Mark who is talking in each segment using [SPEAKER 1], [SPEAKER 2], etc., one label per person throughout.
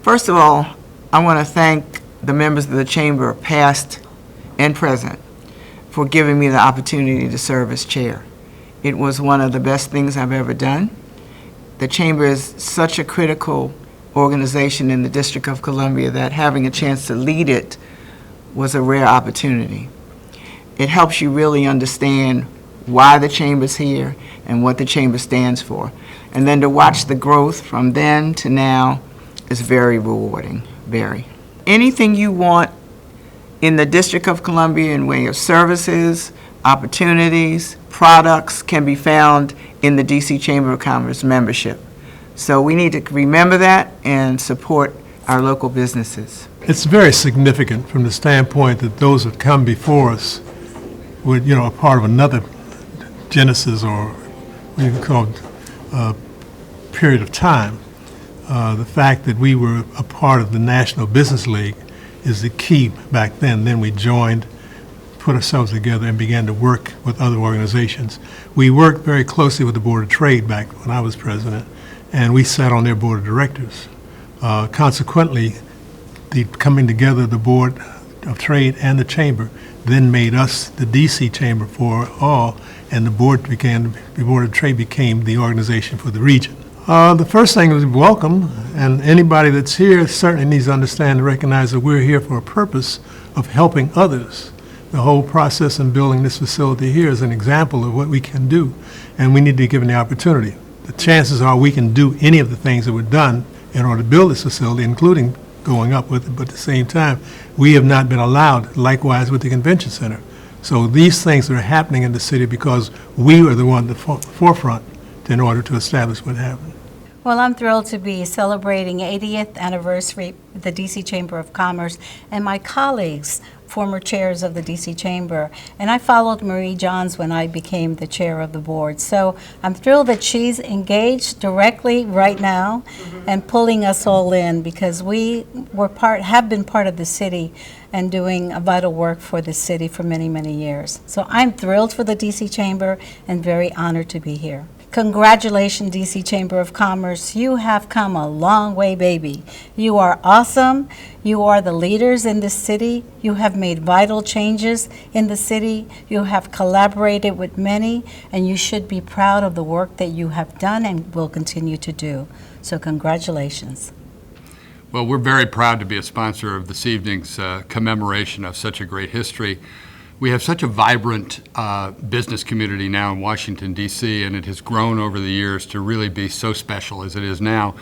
[SPEAKER 1] First of all, I want to thank the members of the Chamber, past and present, for giving me the opportunity to serve as chair. It was one of the best things I've ever done. The Chamber is such a critical organization in the District of Columbia that having a chance to lead it was a rare opportunity. It helps you really understand why the Chamber's here and what the Chamber stands for. And then to watch the growth from then to now is very rewarding, very. Anything you want in the District of Columbia in way of services, opportunities, products can be found in the DC Chamber of Commerce membership. So we need to remember that and support our local businesses.
[SPEAKER 2] It's very significant from the standpoint that those that come before us were, a part of another genesis, or what you can call period of time. The fact that we were a part of the National Business League is the key back then. Then we joined, put ourselves together, and began to work with other organizations. We worked very closely with the Board of Trade back when I was president, and we sat on their board of directors. Consequently, the coming together of the Board of Trade and the Chamber then made us the DC Chamber for all, and the Board of Trade became the organization for the region. The first thing is welcome, and anybody that's here certainly needs to understand and recognize that we're here for a purpose of helping others. The whole process in building this facility here is an example of what we can do, and we need to be given the opportunity. The chances are we can do any of the things that were done in order to build this facility, including going up with it, but at the same time, we have not been allowed, likewise with the convention center. So these things are happening in the city because we are the one at the forefront in order to establish what happened.
[SPEAKER 3] Well, I'm thrilled to be celebrating 80th anniversary with the DC Chamber of Commerce and my colleagues, former chairs of the DC Chamber. And I followed Marie Johns when I became the chair of the board. So I'm thrilled that she's engaged directly right now and pulling us all in, because we have been part of the city and doing a vital work for the city for many, many years. So I'm thrilled for the DC Chamber and very honored to be here. Congratulations, DC Chamber of Commerce. You have come a long way, baby. You are awesome. You are the leaders in this city. You have made vital changes in the city. You have collaborated with many, and you should be proud of the work that you have done and will continue to do. So congratulations.
[SPEAKER 4] Well, we're very proud to be a sponsor of this evening's commemoration of such a great history. We have such a vibrant business community now in Washington, D.C., and it has grown over the years to really be so special as it is now.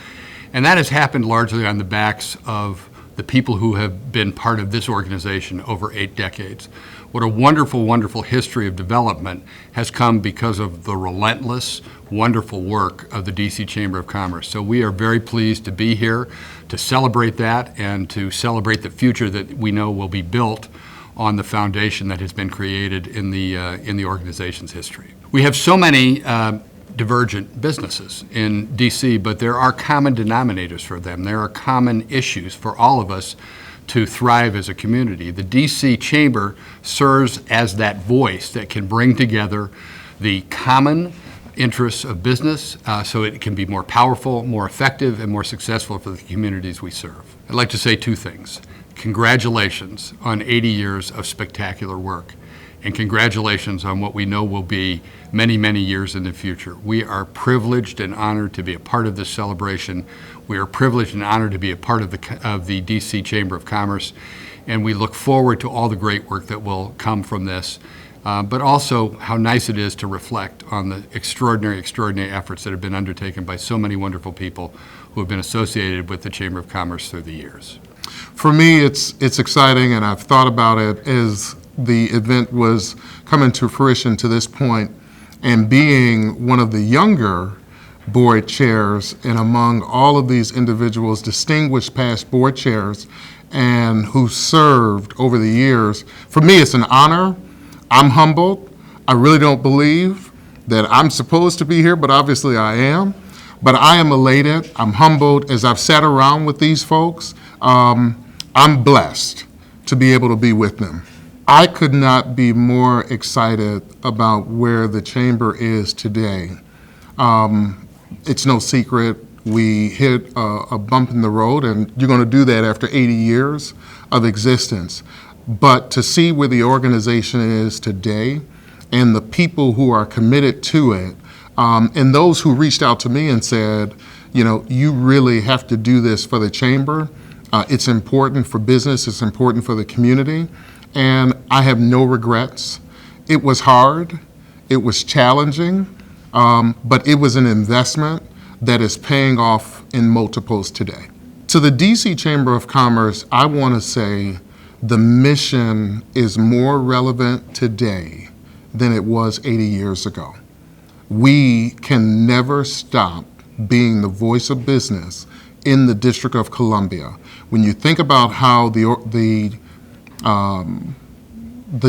[SPEAKER 4] And that has happened largely on the backs of the people who have been part of this organization over 8 decades. What a wonderful, wonderful history of development has come because of the relentless, wonderful work of the D.C. Chamber of Commerce. So we are very pleased to be here to celebrate that and to celebrate the future that we know will be built on the foundation that has been created in the organization's history. We have so many divergent businesses in DC, but there are common denominators for them. There are common issues for all of us to thrive as a community. The DC Chamber serves as that voice that can bring together the common interests of business so it can be more powerful, more effective, and more successful for the communities we serve. I'd like to say 2 things. Congratulations on 80 years of spectacular work, and congratulations on what we know will be many, many years in the future. We are privileged and honored to be a part of this celebration. We are privileged and honored to be a part of the DC Chamber of Commerce, and we look forward to all the great work that will come from this, but also how nice it is to reflect on the extraordinary, extraordinary efforts that have been undertaken by so many wonderful people who have been associated with the Chamber of Commerce through the years.
[SPEAKER 5] For me, it's exciting, and I've thought about it as the event was coming to fruition to this point, and being one of the younger board chairs, and among all of these individuals, distinguished past board chairs, and who served over the years. For me, it's an honor. I'm humbled. I really don't believe that I'm supposed to be here, but obviously I am. But I am elated. I'm humbled as I've sat around with these folks. I'm blessed to be able to be with them. I could not be more excited about where the Chamber is today. It's no secret We hit a bump in the road, and you're going to do that after 80 years of existence. But to see where the organization is today and the people who are committed to it, and those who reached out to me and said, you know, you really have to do this for the chamber. It's important for business. It's important for the community. And I have no regrets. It was hard. It was challenging. But it was an investment that is paying off in multiples today. To the DC Chamber of Commerce, I want to say the mission is more relevant today than it was 80 years ago. We can never stop being the voice of business in the District of Columbia. When you think about how the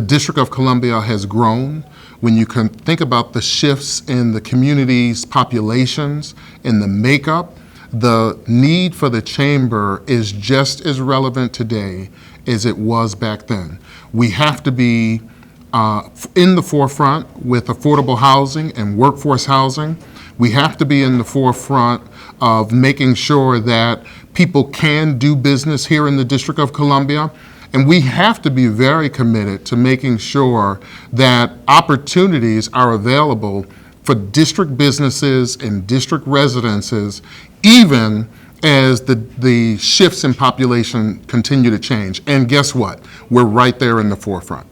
[SPEAKER 5] District of Columbia has grown, when you can think about the shifts in the community's populations, in the makeup, the need for the chamber is just as relevant today as it was back then. We have to be in the forefront with affordable housing and workforce housing. We have to be in the forefront of making sure that people can do business here in the District of Columbia. And we have to be very committed to making sure that opportunities are available for district businesses and district residences, even as the shifts in population continue to change. And guess what? We're right there in the forefront.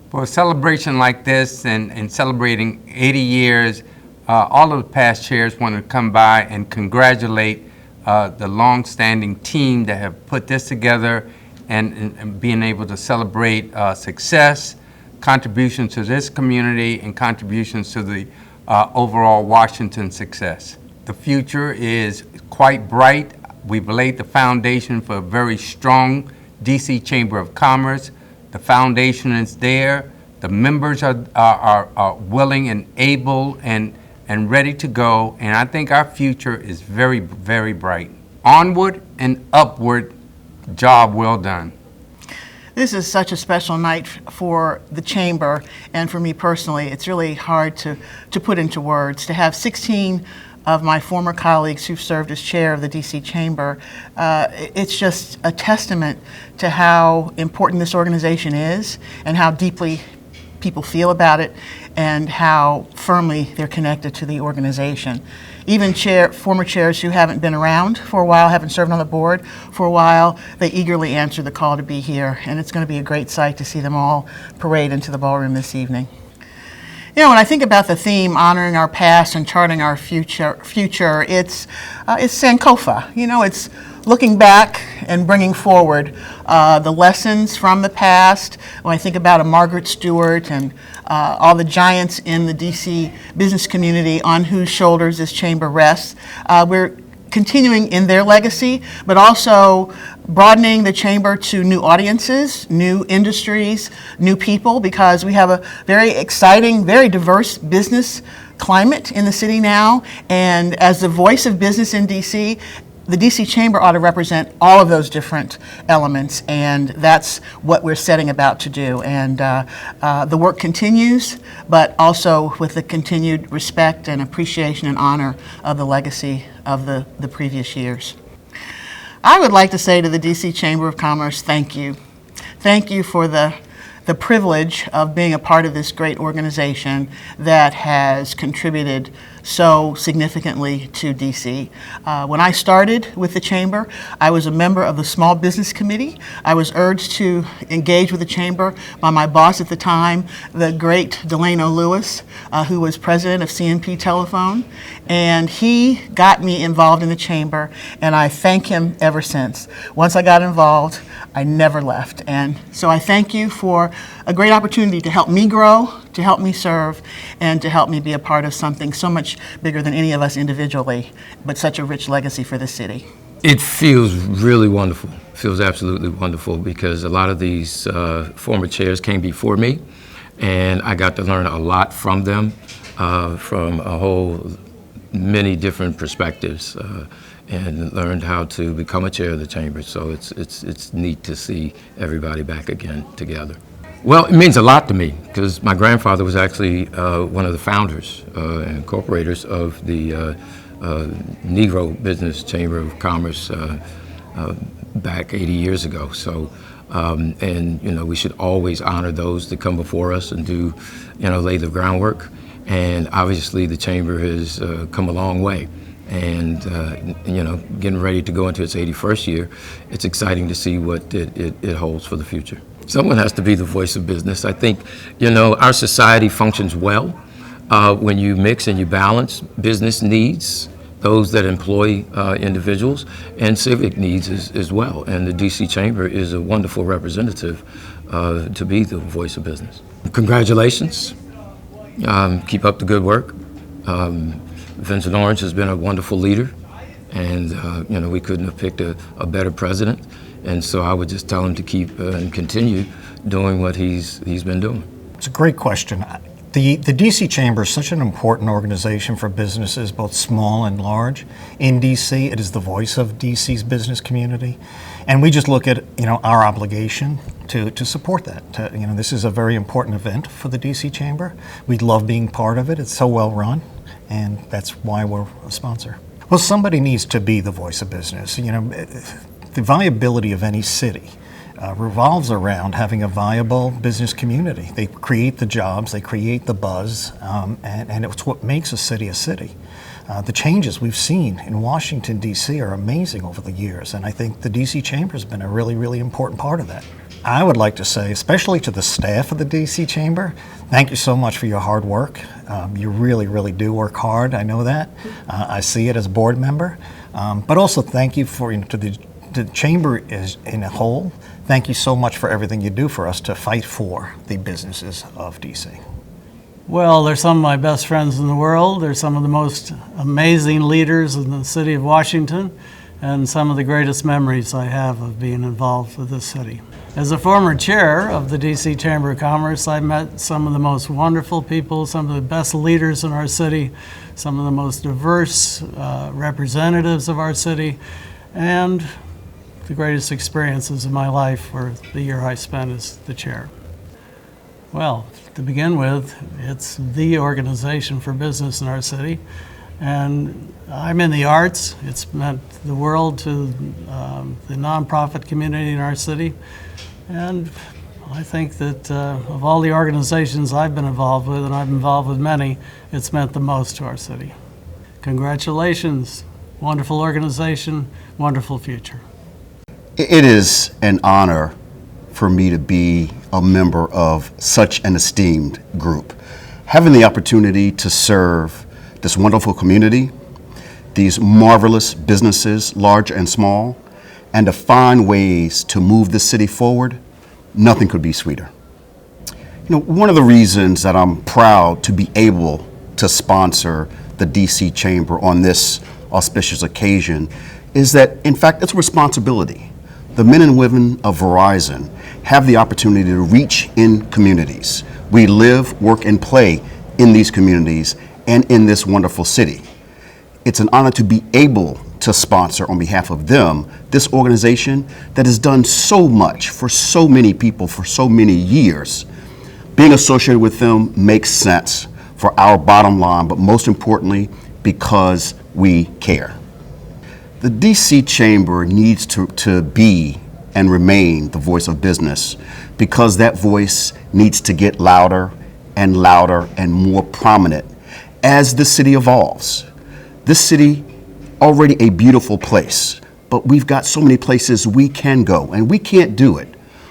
[SPEAKER 6] For a celebration like this and celebrating 80 years, all of the past chairs want to come by and congratulate the long-standing team that have put this together and being able to celebrate success, contributions to this community, and contributions to the overall Washington success. The future is quite bright. We've laid the foundation for a very strong DC Chamber of Commerce. The foundation is there. The members are willing and able and ready to go. And I think our future is very, very bright. Onward and upward, job well done.
[SPEAKER 7] This is such a special night for the Chamber and for me personally. It's really hard to put into words. To have 16 of my former colleagues who've served as chair of the DC Chamber, it's just a testament to how important this organization is and how deeply people feel about it and how firmly they're connected to the organization. Even former chairs who haven't been around for a while, haven't served on the board for a while, they eagerly answer the call to be here, and it's going to be a great sight to see them all parade into the ballroom this evening. You know, when I think about the theme, honoring our past and charting our future, it's Sankofa. You know, it's looking back and bringing forward the lessons from the past. When I think about a Margaret Stewart and all the giants in the DC business community on whose shoulders this chamber rests, we're continuing in their legacy, but also broadening the chamber to new audiences, new industries, new people, because we have a very exciting, very diverse business climate in the city now. And as the voice of business in DC, the DC Chamber ought to represent all of those different elements, and that's what we're setting about to do. And the work continues, but also with the continued respect and appreciation and honor of the legacy of the previous years. I would like to say to the DC Chamber of Commerce, thank you. Thank you for the privilege of being a part of this great organization that has contributed so significantly to DC. When I started with the Chamber, I was a member of the Small Business Committee. I was urged to engage with the Chamber by my boss at the time, the great Delano Lewis, who was president of CNP Telephone, and he got me involved in the Chamber, and I thank him ever since. Once I got involved, I never left. And so I thank you for a great opportunity to help me grow, to help me serve, and to help me be a part of something so much bigger than any of us individually, but such a rich legacy for the city.
[SPEAKER 8] It feels really wonderful. It feels absolutely wonderful because a lot of these former chairs came before me, and I got to learn a lot from them, from many different perspectives, and learned how to become a chair of the chamber. So it's neat to see everybody back again together. Well, it means a lot to me because my grandfather was actually one of the founders and incorporators of the Negro Business Chamber of Commerce back 80 years ago. So, and we should always honor those that come before us and do, lay the groundwork. And obviously, the chamber has come a long way. And getting ready to go into its 81st year, it's exciting to see what it holds for the future. Someone has to be the voice of business. I think, our society functions well when you mix and you balance business needs, those that employ individuals, and civic needs as well. And the DC Chamber is a wonderful representative to be the voice of business. Congratulations. Keep up the good work. Vincent Orange has been a wonderful leader, and we couldn't have picked a better president. And so I would just tell him to keep and continue doing what he's been doing.
[SPEAKER 9] It's a great question. The DC Chamber is such an important organization for businesses, both small and large. In DC, it is the voice of DC's business community. And we just look at, our obligation to support that. This is a very important event for the DC Chamber. We love being part of it. It's so well run, and that's why we're a sponsor. Well, somebody needs to be the voice of business. The viability of any city revolves around having a viable business community. They create the jobs, they create the buzz, and it's what makes a city a city. The changes we've seen in Washington, D.C. are amazing over the years, and I think the D.C. Chamber has been a really, really important part of that. I would like to say, especially to the staff of the D.C. Chamber, thank you so much for your hard work. You really, really do work hard, I know that. I see it as a board member. But also thank you to the Chamber is in a whole. Thank you so much for everything you do for us to fight for the businesses of D.C.
[SPEAKER 10] Well, they're some of my best friends in the world. They're some of the most amazing leaders in the city of Washington, and some of the greatest memories I have of being involved with this city. As a former chair of the DC Chamber of Commerce, I met some of the most wonderful people, some of the best leaders in our city, some of the most diverse representatives of our city, and the greatest experiences of my life were the year I spent as the chair. Well, to begin with, it's the organization for business in our city, and I'm in the arts. It's meant the world to the nonprofit community in our city, and I think that of all the organizations I've been involved with, and I've been involved with many, it's meant the most to our city. Congratulations, wonderful organization, wonderful future.
[SPEAKER 11] It is an honor for me to be a member of such an esteemed group. Having the opportunity to serve this wonderful community, these marvelous businesses, large and small, and to find ways to move the city forward, nothing could be sweeter. One of the reasons that I'm proud to be able to sponsor the DC Chamber on this auspicious occasion is that, in fact, it's a responsibility. The men and women of Verizon have the opportunity to reach in communities. We live, work, and play in these communities and in this wonderful city. It's an honor to be able to sponsor on behalf of them this organization that has done so much for so many people for so many years. Being associated with them makes sense for our bottom line, but most importantly, because we care. The DC Chamber needs to be and remain the voice of business because that voice needs to get louder and louder and more prominent as the city evolves. This city, already a beautiful place, but we've got so many places we can go, and we can't do it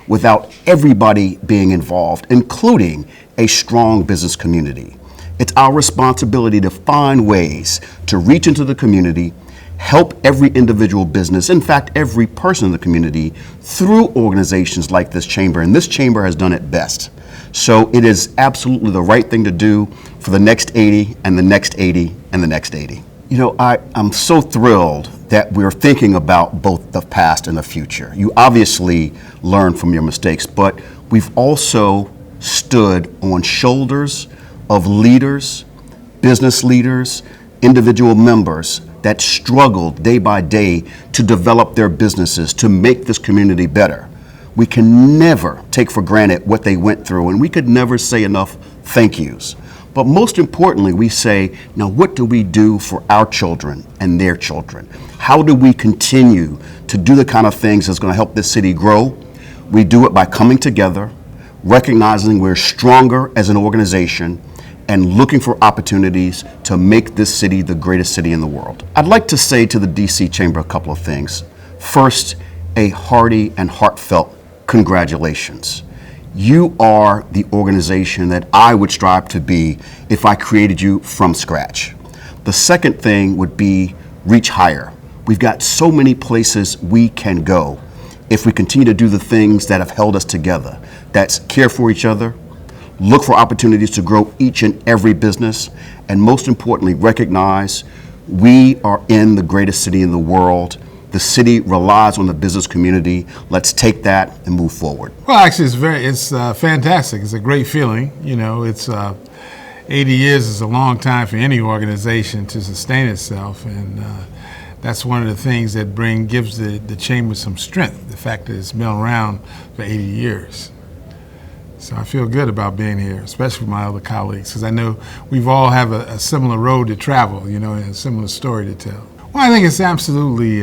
[SPEAKER 11] without everybody being involved, including a strong business community. It's our responsibility to find ways to reach into the community, help every individual business, in fact, every person in the community through organizations like this chamber, and this chamber has done it best. So it is absolutely the right thing to do for the next 80 and the next 80 and the next 80. I'm so thrilled that we're thinking about both the past and the future. You obviously learn from your mistakes, but we've also stood on shoulders of leaders, business leaders, individual members that struggled day by day to develop their businesses, to make this community better. We can never take for granted what they went through, and we could never say enough thank yous. But most importantly, we say, now what do we do for our children and their children? How do we continue to do the kind of things that's going to help this city grow? We do it by coming together, recognizing we're stronger as an organization, and looking for opportunities to make this city the greatest city in the world. I'd like to say to the DC Chamber a couple of things. First, a hearty and heartfelt congratulations. You are the organization that I would strive to be if I created you from scratch. The second thing would be reach higher. We've got so many places we can go if we continue to do the things that have held us together. That's care for each other, look for opportunities to grow each and every business, and most importantly, recognize we are in the greatest city in the world. The city relies on the business community. Let's take that and move forward.
[SPEAKER 12] Well, actually, it's fantastic. It's a great feeling. You know, it's 80 years is a long time for any organization to sustain itself, and that's one of the things that gives the chamber some strength. The fact that it's been around for 80 years. So I feel good about being here, especially with my other colleagues, because I know we've all have a similar road to travel, you know, and a similar story to tell. Well, I think it's absolutely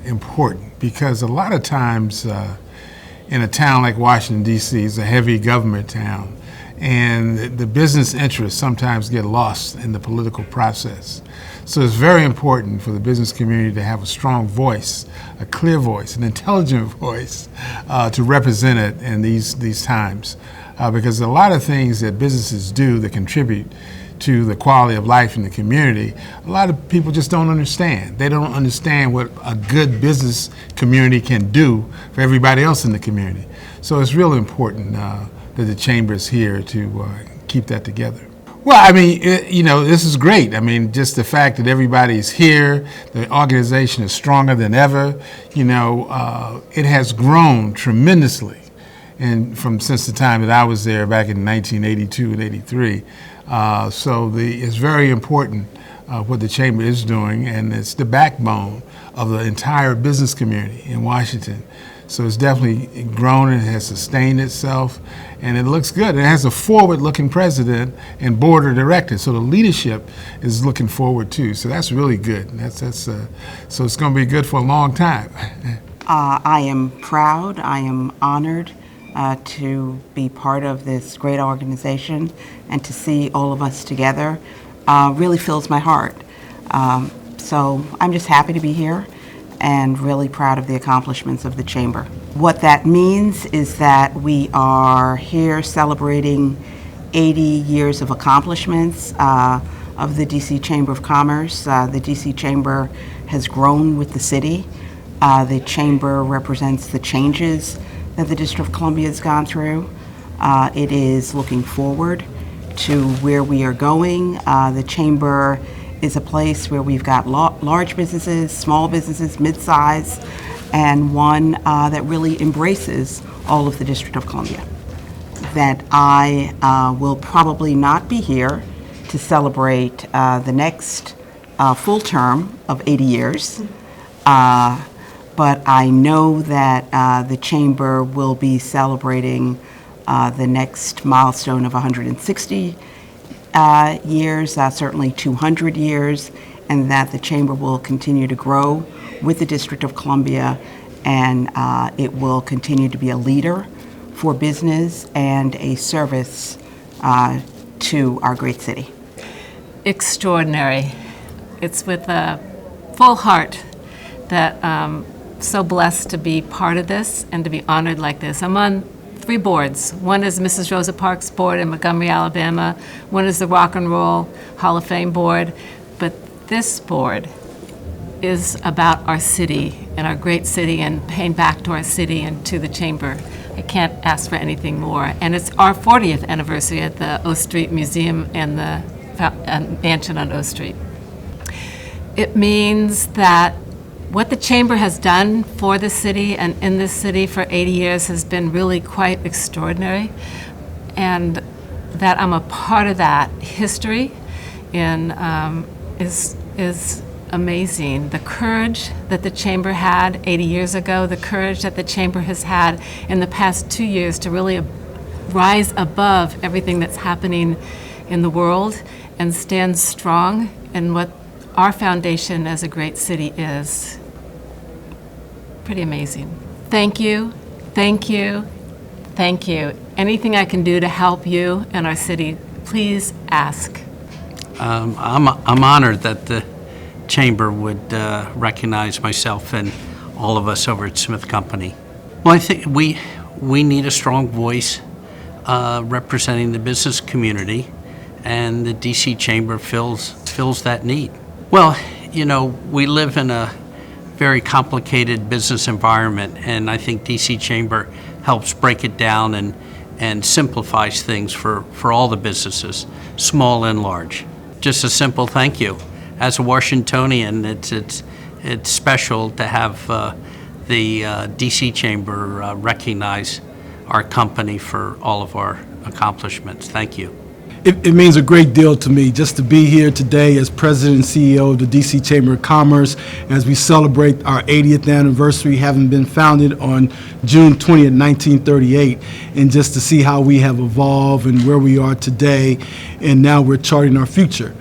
[SPEAKER 12] important because a lot of times in a town like Washington, D.C., it's a heavy government town, and the business interests sometimes get lost in the political process. So it's very important for the business community to have a strong voice, a clear voice, an intelligent voice to represent it in these times. Because a lot of things that businesses do that contribute to the quality of life in the community, a lot of people just don't understand. They don't understand what a good business community can do for everybody else in the community. So it's really important that the chamber is here to keep that together. Well, I mean, you know, this is great. I mean, just the fact that everybody's here, the organization is stronger than ever. You know, it has grown tremendously, and since the time that I was there back in 1982 and 83. So it's very important what the chamber is doing, and it's the backbone of the entire business community in Washington. So it's definitely grown and has sustained itself, and it looks good. It has a forward-looking president and board of directors, so the leadership is looking forward too. So that's really good. So it's going to be good for a long time.
[SPEAKER 1] I am proud. I am honored to be part of this great organization, and to see all of us together really fills my heart. So I'm just happy to be here and really proud of the accomplishments of the chamber. What that means is that we are here celebrating 80 years of accomplishments of the DC Chamber of Commerce. The DC Chamber has grown with the city. The chamber represents the changes that the District of Columbia has gone through. It is looking forward to where we are going. The chamber is a place where we've got large businesses, small businesses, mid-size, and one that really embraces all of the District of Columbia. That I will probably not be here to celebrate the next full term of 80 years, but I know that the chamber will be celebrating the next milestone of 160 years, certainly 200 years, and that the chamber will continue to grow with the District of Columbia, and it will continue to be a leader for business and a service to our great city.
[SPEAKER 13] Extraordinary. It's with a full heart that I'm so blessed to be part of this and to be honored like this. I'm on 3 boards. One is Mrs. Rosa Parks' board in Montgomery, Alabama. One is the Rock and Roll Hall of Fame board. But this board is about our city and our great city and paying back to our city and to the chamber. I can't ask for anything more. And it's our 40th anniversary at the O Street Museum and the mansion on O Street. It means that what the chamber has done for the city and in this city for 80 years has been really quite extraordinary, and that I'm a part of that history is amazing. The courage that the chamber had 80 years ago, the courage that the chamber has had in the past 2 years to really rise above everything that's happening in the world and stand strong in what our foundation as a great city is. Pretty amazing. Thank you, thank you, thank you. Anything I can do to help you and our city, please ask.
[SPEAKER 14] I'm honored that the Chamber would recognize myself and all of us over at Smith Company. Well, I think we need a strong voice representing the business community, and the DC Chamber fills that need. Well, you know, we live in a very complicated business environment, and I think DC Chamber helps break it down and simplifies things for all the businesses, small and large. Just a simple thank you. As a Washingtonian, it's special to have the DC Chamber recognize our company for all of our accomplishments. Thank you.
[SPEAKER 15] It means a great deal to me just to be here today as President and CEO of the DC Chamber of Commerce as we celebrate our 80th anniversary, having been founded on June 20th, 1938, and just to see how we have evolved and where we are today, and now we're charting our future.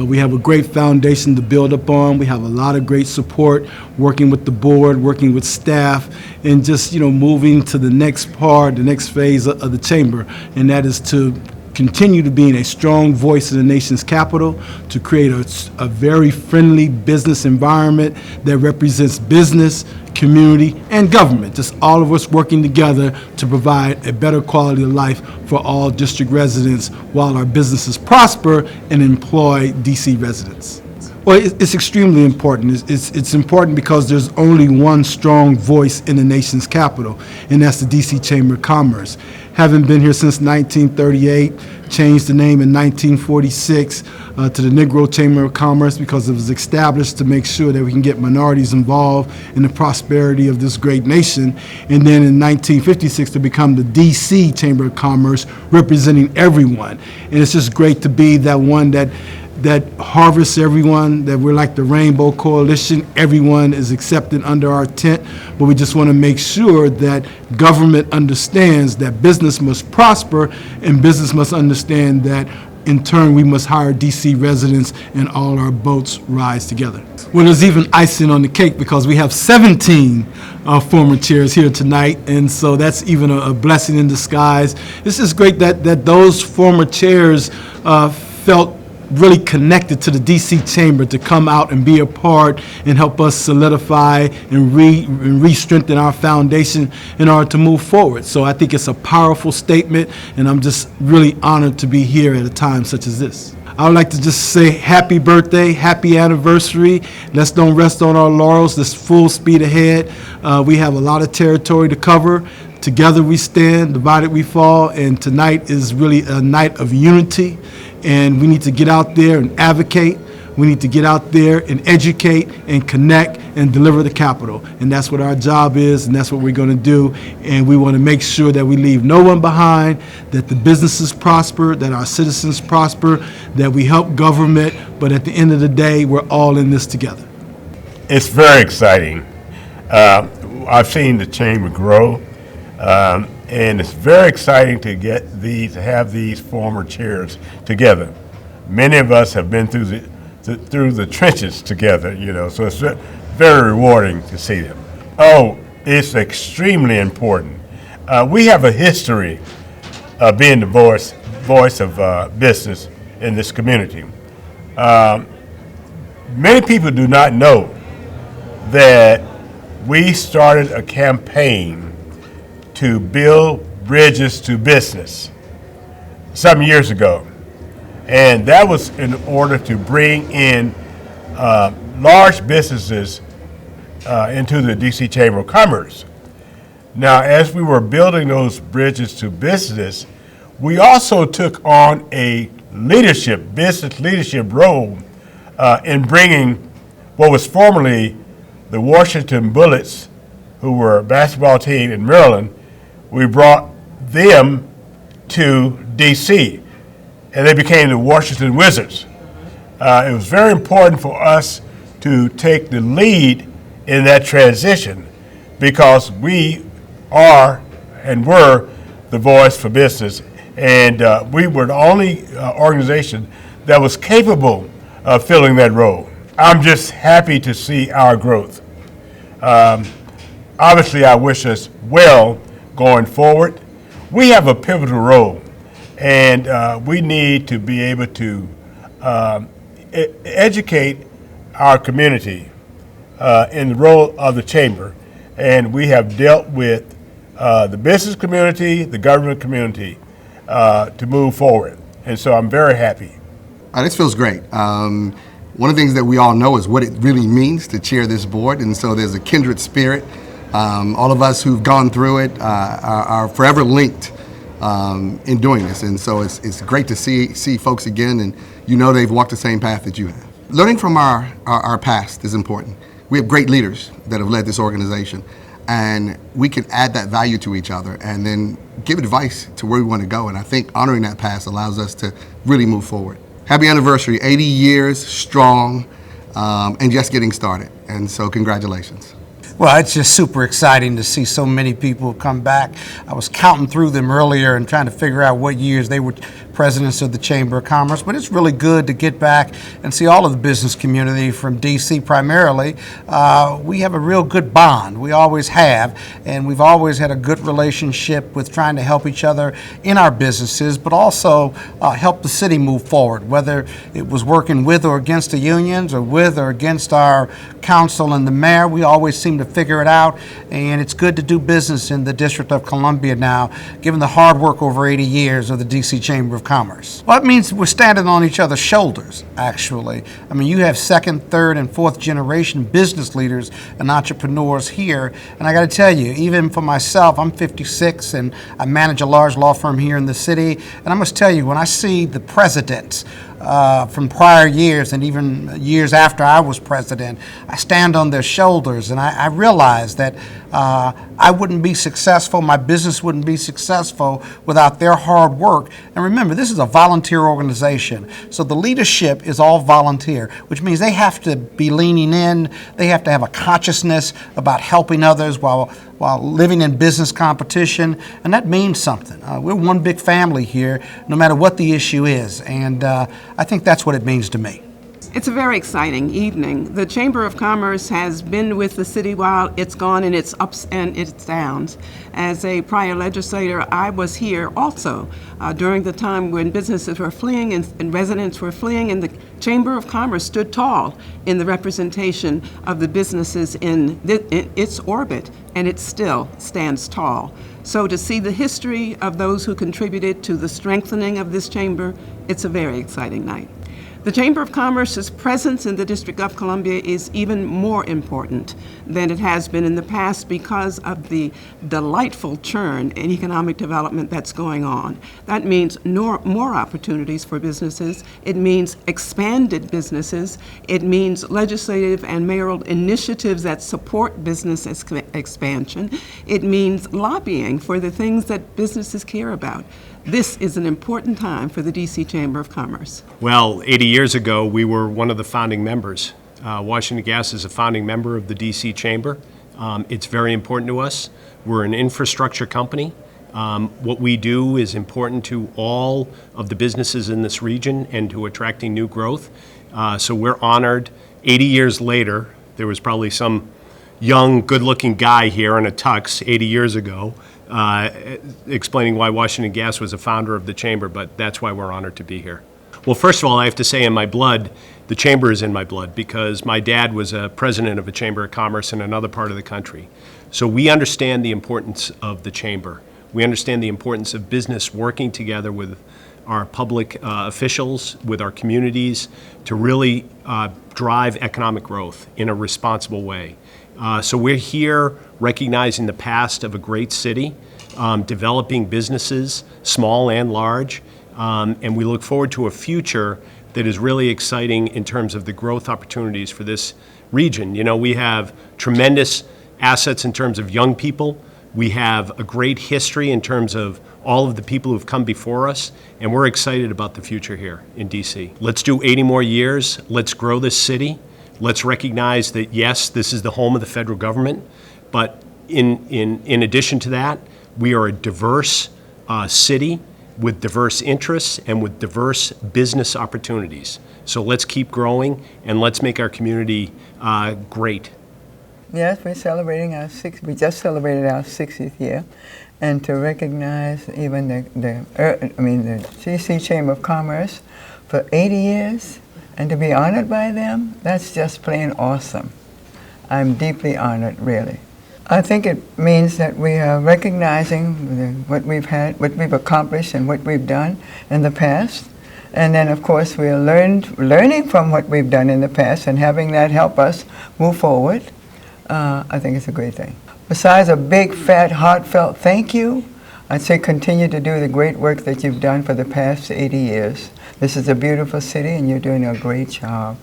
[SPEAKER 15] We have a great foundation to build upon. We have a lot of great support, working with the board, working with staff, and just, you know, moving to the next part, the next phase of the Chamber, and that is to continue to being a strong voice in the nation's capital, to create a very friendly business environment that represents business, community, and government, just all of us working together to provide a better quality of life for all district residents while our businesses prosper and employ DC residents. Well, it's extremely important. It's important because there's only one strong voice in the nation's capital, and that's the DC Chamber of Commerce. Having been here since 1938, changed the name in 1946 to the Negro Chamber of Commerce because it was established to make sure that we can get minorities involved in the prosperity of this great nation. And then in 1956 to become the DC Chamber of Commerce, representing everyone. And it's just great to be that one that harvests everyone, that we're like the Rainbow Coalition. Everyone is accepted under our tent, but we just want to make sure that government understands that business must prosper, and business must understand that in turn we must hire DC residents and all our boats rise together. Well, there's even icing on the cake because we have 17 former chairs here tonight, and so that's even a blessing in disguise. This is great that those former chairs felt really connected to the DC Chamber to come out and be a part and help us solidify and re-strengthen our foundation in order to move forward. So I think it's a powerful statement, and I'm just really honored to be here at a time such as this. I would like to just say happy birthday, happy anniversary. Let's don't rest on our laurels. Let's full speed ahead. We have a lot of territory to cover. Together we stand, divided we fall, and tonight is really a night of unity. And we need to get out there and advocate. We need to get out there and educate and connect and deliver the capital. And that's what our job is, and that's what we're going to do. And we want to make sure that we leave no one behind, that the businesses prosper, that our citizens prosper, that we help government. But at the end of the day, we're all in this together.
[SPEAKER 16] It's very exciting. I've seen the chamber grow. And it's very exciting to have these former chairs together. Many of us have been through the trenches together, you know, so it's very rewarding to see them. Oh, it's extremely important. We have a history of being the voice of business in this community. Many people do not know that we started a campaign to build bridges to business some years ago. And that was in order to bring in large businesses into the DC Chamber of Commerce. Now, as we were building those bridges to business, we also took on a business leadership role in bringing what was formerly the Washington Bullets, who were a basketball team in Maryland. We brought them to DC, and they became the Washington Wizards. It was very important for us to take the lead in that transition because we are and were the voice for business And we were the only organization that was capable of filling that role. I'm just happy to see our growth. Obviously, I wish us well going forward. We have a pivotal role, and we need to be able to educate our community in the role of the chamber. And we have dealt with the business community, the government community, to move forward. And so I'm very happy.
[SPEAKER 17] This feels great. One of the things that we all know is what it really means to chair this board, and so there's a kindred spirit. All of us who've gone through it are forever linked in doing this, and so it's great to see folks again, and you know they've walked the same path that you have. Learning from our past is important. We have great leaders that have led this organization, and we can add that value to each other and then give advice to where we want to go, and I think honoring that past allows us to really move forward. Happy anniversary, 80 years strong, and just getting started, and so congratulations.
[SPEAKER 18] Well, it's just super exciting to see so many people come back. I was counting through them earlier and trying to figure out what years they were presidents of the Chamber of Commerce, but it's really good to get back and see all of the business community from D.C. primarily. We have a real good bond. We always have, and we've always had a good relationship with trying to help each other in our businesses, but also help the city move forward, whether it was working with or against the unions or with or against our council and the mayor. We always seem to figure it out, and it's good to do business in the District of Columbia now, given the hard work over 80 years of the D.C. Chamber of Commerce. Well, it means we're standing on each other's shoulders, actually. I mean, you have second, third, and fourth generation business leaders and entrepreneurs here, and I got to tell you, even for myself, I'm 56 and I manage a large law firm here in the city, and I must tell you, when I see the presidents from prior years and even years after I was president, I stand on their shoulders, and I realize that I wouldn't be successful, my business wouldn't be successful without their hard work. And remember, this is a volunteer organization, so the leadership is all volunteer, which means they have to be leaning in, they have to have a consciousness about helping others while living in business competition, and that means something. We're one big family here, no matter what the issue is, and I think that's what it means to me.
[SPEAKER 19] It's a very exciting evening. The Chamber of Commerce has been with the city while it's gone in its ups and its downs. As a prior legislator, I was here also during the time when businesses were fleeing and residents were fleeing, and the Chamber of Commerce stood tall in the representation of the businesses in its orbit, and it still stands tall. So to see the history of those who contributed to the strengthening of this chamber, it's a very exciting night. The Chamber of Commerce's presence in the District of Columbia is even more important than it has been in the past because of the delightful churn in economic development that's going on. That means more opportunities for businesses. It means expanded businesses. It means legislative and mayoral initiatives that support business expansion. It means lobbying for the things that businesses care about. This is an important time for the D.C. Chamber of Commerce.
[SPEAKER 20] Well, 80 years ago, we were one of the founding members. Washington Gas is a founding member of the D.C. Chamber. It's very important to us. We're an infrastructure company. What we do is important to all of the businesses in this region and to attracting new growth. So we're honored. 80 years later, there was probably some young, good-looking guy here in a tux 80 years ago explaining why Washington Gas was a founder of the Chamber, but that's why we're honored to be here. Well, first of all, I have to say in my blood, the Chamber is in my blood because my dad was a president of a Chamber of Commerce in another part of the country. So we understand the importance of the Chamber. We understand the importance of business working together with our public officials, with our communities, to really drive economic growth in a responsible way. So we're here recognizing the past of a great city, developing businesses, small and large, and we look forward to a future that is really exciting in terms of the growth opportunities for this region. You know, we have tremendous assets in terms of young people. We have a great history in terms of all of the people who've come before us, and we're excited about the future here in DC. Let's do 80 more years. Let's grow this city. Let's recognize that, yes, this is the home of the federal government, but in addition to that, we are a diverse city, with diverse interests and with diverse business opportunities. So let's keep growing and let's make our community great.
[SPEAKER 1] Yes, we just celebrated our 60th year, and to recognize even the DC Chamber of Commerce for 80 years, and to be honored by them, that's just plain awesome. I'm deeply honored, really. I think it means that we are recognizing what we've accomplished and what we've done in the past. And then, of course, we are learning from what we've done in the past and having that help us move forward. I think it's a great thing. Besides a big, fat, heartfelt thank you, I'd say continue to do the great work that you've done for the past 80 years. This is a beautiful city, and you're doing a great job.